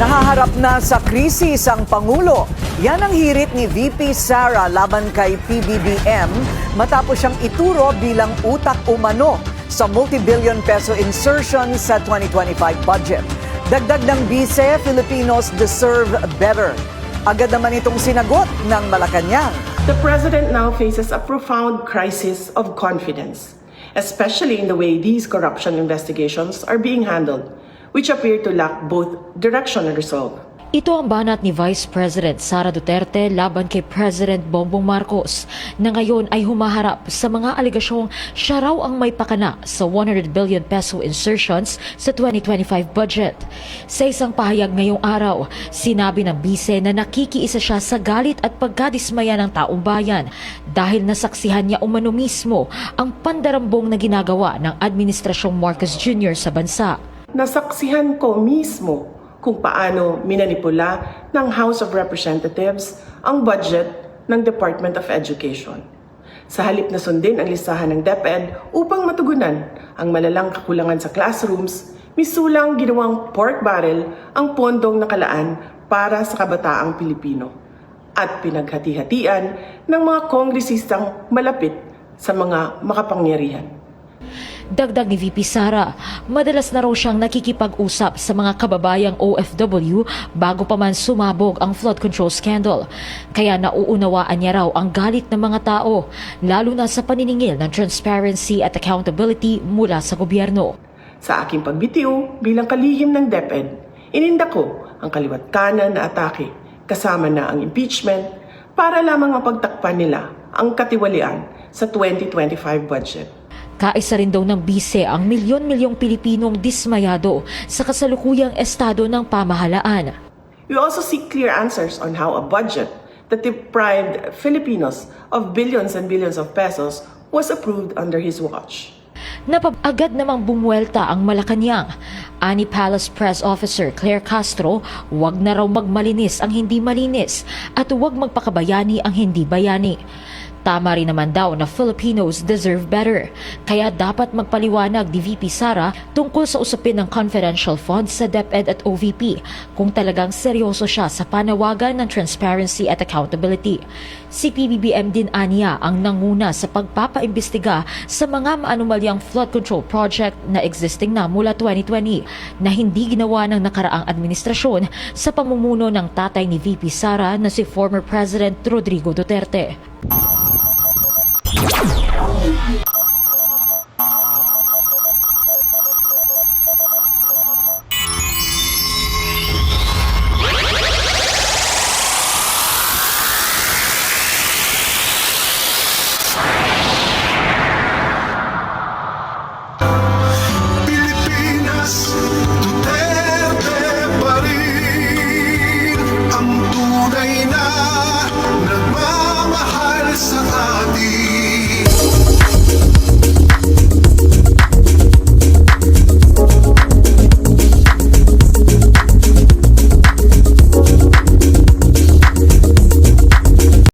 Nahaharap na sa krisis ang Pangulo. Yan ang hirit ni VP Sara laban kay PBBM matapos siyang ituro bilang utak umano sa multi-billion peso insertion sa 2025 budget. Dagdag ng bise, Filipinos deserve better. Agad naman itong sinagot ng Malacanang. The President now faces a profound crisis of confidence, especially in the way these corruption investigations are being handled, which appear to lack both direction and resolve. Ito ang banat ni Vice President Sara Duterte laban kay President Bongbong Marcos na ngayon ay humaharap sa mga aligasyong siya raw ang may pakana sa 100 billion peso insertions sa 2025 budget. Sa isang pahayag ngayong araw, sinabi ng bise na nakikiisa siya sa galit at pagkadismaya ng taong bayan dahil nasaksihan niya umano mismo ang pandarambong na ginagawa ng Administrasyong Marcos Jr. sa bansa. Nasaksihan ko mismo kung paano minanipula ng House of Representatives ang budget ng Department of Education. Sa halip na sundin ang listahan ng DepEd upang matugunan ang malalang kakulangan sa classrooms, misulang ginawang pork barrel ang pondong nakalaan para sa kabataang Pilipino at pinaghati-hatian ng mga kongresistang malapit sa mga makapangyarihan. Dagdag ni VP Sara, madalas na raw siyang nakikipag-usap sa mga kababayang OFW bago pa man sumabog ang flood control scandal. Kaya nauunawaan niya raw ang galit ng mga tao, lalo na sa paniningil ng transparency at accountability mula sa gobyerno. Sa aking pagbitiw bilang kalihim ng DepEd, ininda ko ang kaliwat kanan na atake kasama na ang impeachment para lamang mapagtakpan nila ang katiwalian sa 2025 budget. Kaisa rin daw ng bise ang milyon-milyong Pilipinong dismayado sa kasalukuyang estado ng pamahalaan. We also seek clear answers on how a budget that deprived Filipinos of billions and billions of pesos was approved under his watch. Agad namang bumuelta ang Malacanang. Ani Palace Press Officer Claire Castro, huwag na raw magmalinis ang hindi malinis at huwag magpakabayani ang hindi bayani. Tama rin naman daw na Filipinos deserve better, kaya dapat magpaliwanag ni VP Sara tungkol sa usapin ng confidential funds sa DepEd at OVP kung talagang seryoso siya sa panawagan ng transparency at accountability. Si PBBM din aniya ang nanguna sa pagpapaimbestiga sa mga maanumalyang flood control project na existing na mula 2020 na hindi ginawa ng nakaraang administrasyon sa pamumuno ng tatay ni VP Sara na si former President Rodrigo Duterte.